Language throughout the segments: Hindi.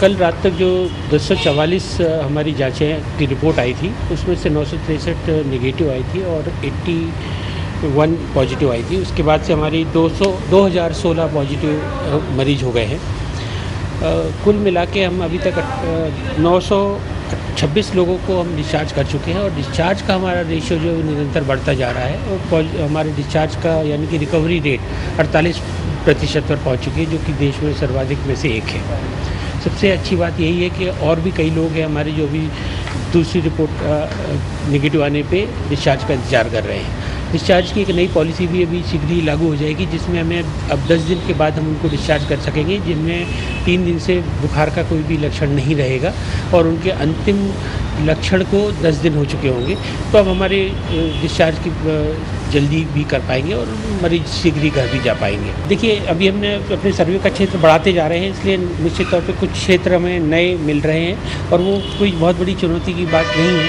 कल रात तक जो 244 हमारी जांचें की रिपोर्ट आई थी, उसमें से 963 नेगेटिव आई थी और 81 पॉजिटिव आई थी। उसके बाद से हमारी 2016 पॉजिटिव मरीज हो गए हैं। कुल मिला के हम अभी तक 926 लोगों को हम डिस्चार्ज कर चुके हैं और डिस्चार्ज का हमारा रेशियो जो निरंतर बढ़ता जा रहा है और हमारे डिस्चार्ज का यानी कि रिकवरी रेट 48% पर पहुंच चुकी है, जो कि देश में सर्वाधिक में से एक है। सबसे अच्छी बात यही है कि और भी कई लोग हैं हमारे जो भी दूसरी रिपोर्ट नेगेटिव आने पे डिस्चार्ज का इंतज़ार कर रहे हैं। डिस्चार्ज की एक नई पॉलिसी भी अभी शीघ्र ही लागू हो जाएगी, जिसमें हमें अब 10 दिन के बाद हम उनको डिस्चार्ज कर सकेंगे, जिनमें 3 दिन से बुखार का कोई भी लक्षण नहीं रहेगा और उनके अंतिम लक्षण को 10 दिन हो चुके होंगे। तो अब हमारे डिस्चार्ज की जल्दी भी कर पाएंगे और मरीज शीघ्र ही घर भी जा पाएंगे। देखिए, अभी हमने अपने सर्वे का क्षेत्र बढ़ाते जा रहे हैं, इसलिए निश्चित तौर पे कुछ क्षेत्र हमें नए मिल रहे हैं और वो कोई बहुत बड़ी चुनौती की बात नहीं है,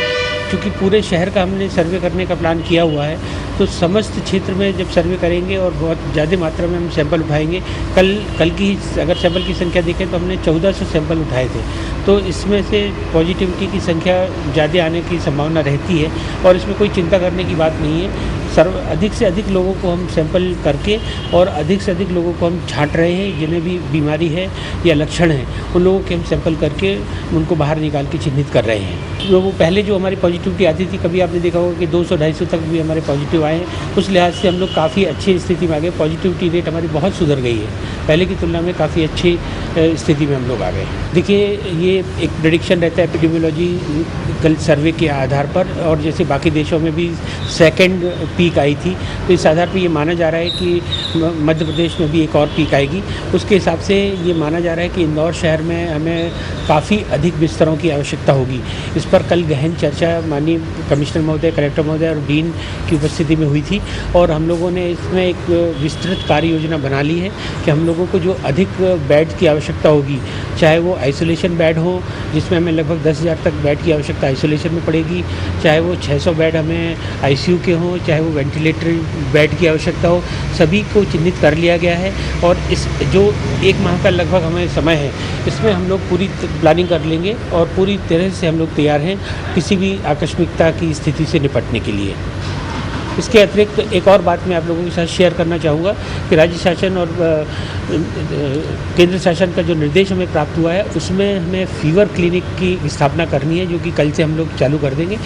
क्योंकि पूरे शहर का हमने सर्वे करने का प्लान किया हुआ है। तो समस्त क्षेत्र में जब सर्वे करेंगे और बहुत ज़्यादा मात्रा में हम सैंपल उठाएंगे, कल की अगर सैंपल की संख्या देखें तो हमने 1400 सैंपल उठाए थे। तो इसमें से पॉजिटिविटी की संख्या ज़्यादा आने की संभावना रहती है और इसमें कोई चिंता करने की बात नहीं है। अधिक से अधिक लोगों को हम सैंपल करके और अधिक से अधिक लोगों को हम छांट रहे हैं, जिन्हें भी बीमारी है या लक्षण है, उन लोगों के हम सैंपल करके उनको बाहर निकाल के चिन्हित कर रहे हैं। वो पहले जो हमारी पॉजिटिविटी आती थी, कभी आपने देखा होगा कि 200-250 तक भी हमारे पॉजिटिव आए हैं। उस लिहाज से हम लोग काफ़ी अच्छी स्थिति में आ गए। पॉजिटिविटी रेट हमारी बहुत सुधर गई है, पहले की तुलना में काफ़ी अच्छी स्थिति में हम लोग आ गए। देखिए, ये एक प्रेडिक्शन रहता है एपिडेमियोलॉजिकल सर्वे के आधार पर, और जैसे बाकी देशों में भी सेकेंड पीक आई थी, तो इस आधार पर ये माना जा रहा है कि मध्य प्रदेश में भी एक और पीक आएगी। उसके हिसाब से ये माना जा रहा है कि इंदौर शहर में हमें काफ़ी अधिक बिस्तरों की आवश्यकता होगी। इस पर कल गहन चर्चा माननीय कमिश्नर महोदय, कलेक्टर महोदय और डीन की उपस्थिति में हुई थी और हम लोगों ने इसमें एक विस्तृत कार्य योजना बना ली है कि हम लोगों को जो अधिक बेड की आवश्यकता होगी, चाहे वो आइसोलेशन बेड हो, जिसमें हमें लगभग 10,000 तक बेड की आवश्यकता आइसोलेशन में पड़ेगी, चाहे वो 600 बेड हमें आईसीयू के हों, चाहे वो वेंटिलेटर बेड की आवश्यकता हो, सभी को चिन्हित कर लिया गया है। और इस जो 1 माह का लगभग हमें समय है, इसमें हम लोग पूरी प्लानिंग कर लेंगे और पूरी तरह से हम लोग तैयार हैं किसी भी आकस्मिकता की स्थिति से निपटने के लिए। इसके अतिरिक्त एक और बात मैं आप लोगों के साथ शेयर करना चाहूँगा कि राज्य शासन और केंद्र शासन का जो निर्देश हमें प्राप्त हुआ है, उसमें हमें फीवर क्लिनिक की स्थापना करनी है, जो कि कल से हम लोग चालू कर देंगे।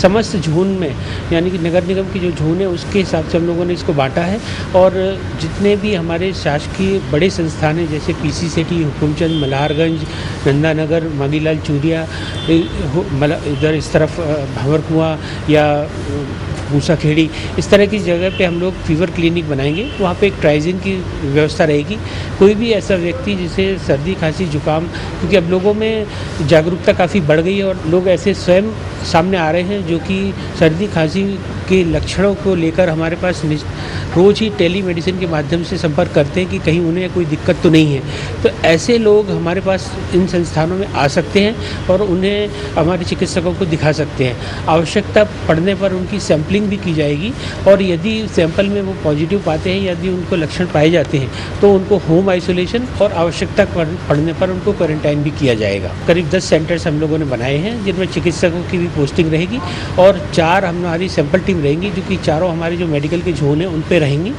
समस्त झोन में, यानी कि नगर निगम की जो झोन है उसके हिसाब से हम लोगों ने इसको बांटा है और जितने भी हमारे शासकीय बड़े संस्थान हैं, जैसे पीसी सिटी, हुकुमचंद, मल्हारगंज, नंदानगर, मांगीलाल चूरिया, इधर इस तरफ भंवरकुआं या मूसाखेड़ी, इस तरह की जगह पे हम लोग फीवर क्लिनिक बनाएंगे। वहाँ पे एक ट्राइजिंग की व्यवस्था रहेगी। कोई भी ऐसा व्यक्ति जिसे सर्दी, खांसी, जुकाम, क्योंकि अब लोगों में जागरूकता काफ़ी बढ़ गई है और लोग ऐसे स्वयं सामने आ रहे हैं जो कि सर्दी, खांसी के लक्षणों को लेकर हमारे पास रोज़ ही टेलीमेडिसिन के माध्यम से संपर्क करते हैं कि कहीं उन्हें कोई दिक्कत तो नहीं है। तो ऐसे लोग हमारे पास इन संस्थानों में आ सकते हैं और उन्हें हमारे चिकित्सकों को दिखा सकते हैं। आवश्यकता पड़ने पर उनकी सैंपलिंग भी की जाएगी और यदि सैंपल में वो पॉजिटिव पाते हैं, यदि उनको लक्षण पाए जाते हैं, तो उनको होम आइसोलेशन और आवश्यकता पड़ने पर उनको क्वारंटाइन भी किया जाएगा। करीब 10 सेंटर्स हम लोगों ने बनाए हैं, जिनमें चिकित्सकों की भी पोस्टिंग रहेगी और 4 हमारी सैंपल टीम रहेंगी, जो कि चारों हमारे जो मेडिकल के जोन हैं उन पे रहेंगी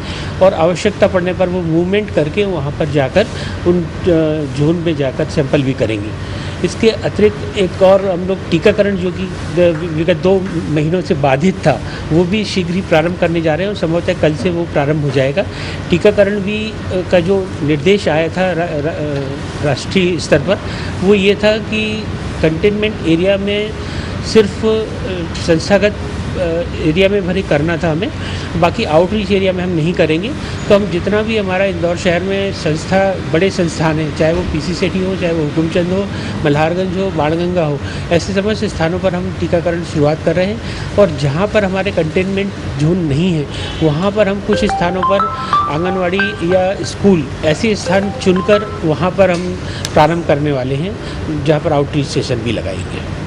और आवश्यकता पड़ने पर वो मूवमेंट करके वहाँ पर जाकर उन जोन में जाकर सैंपल भी करेंगी। इसके अतिरिक्त एक और हम लोग टीकाकरण, जो कि विगत 2 महीनों से बाधित था, वो भी शीघ्र ही प्रारंभ करने जा रहे हैं और संभवतः कल से वो प्रारंभ हो जाएगा। टीकाकरण भी का जो निर्देश आया था राष्ट्रीय स्तर पर, वो ये था कि कंटेनमेंट एरिया में सिर्फ संस्थागत एरिया में भरी करना था हमें, बाकी आउटरीच एरिया में हम नहीं करेंगे। तो हम जितना भी हमारा इंदौर शहर में बड़े संस्थान हैं, चाहे वो पीसी सिटी हो, चाहे वो हुकुमचंद हो, मल्हारगंज हो, बाणगंगा हो, ऐसे समस्त स्थानों पर हम टीकाकरण शुरुआत कर रहे हैं। और जहाँ पर हमारे कंटेनमेंट जोन नहीं है, वहाँ पर हम कुछ स्थानों पर आंगनवाड़ी या स्कूल ऐसे स्थान चुनकर वहाँ पर हम प्रारंभ करने वाले हैं, जहाँ पर आउटरीच सेशन भी लगाएंगे।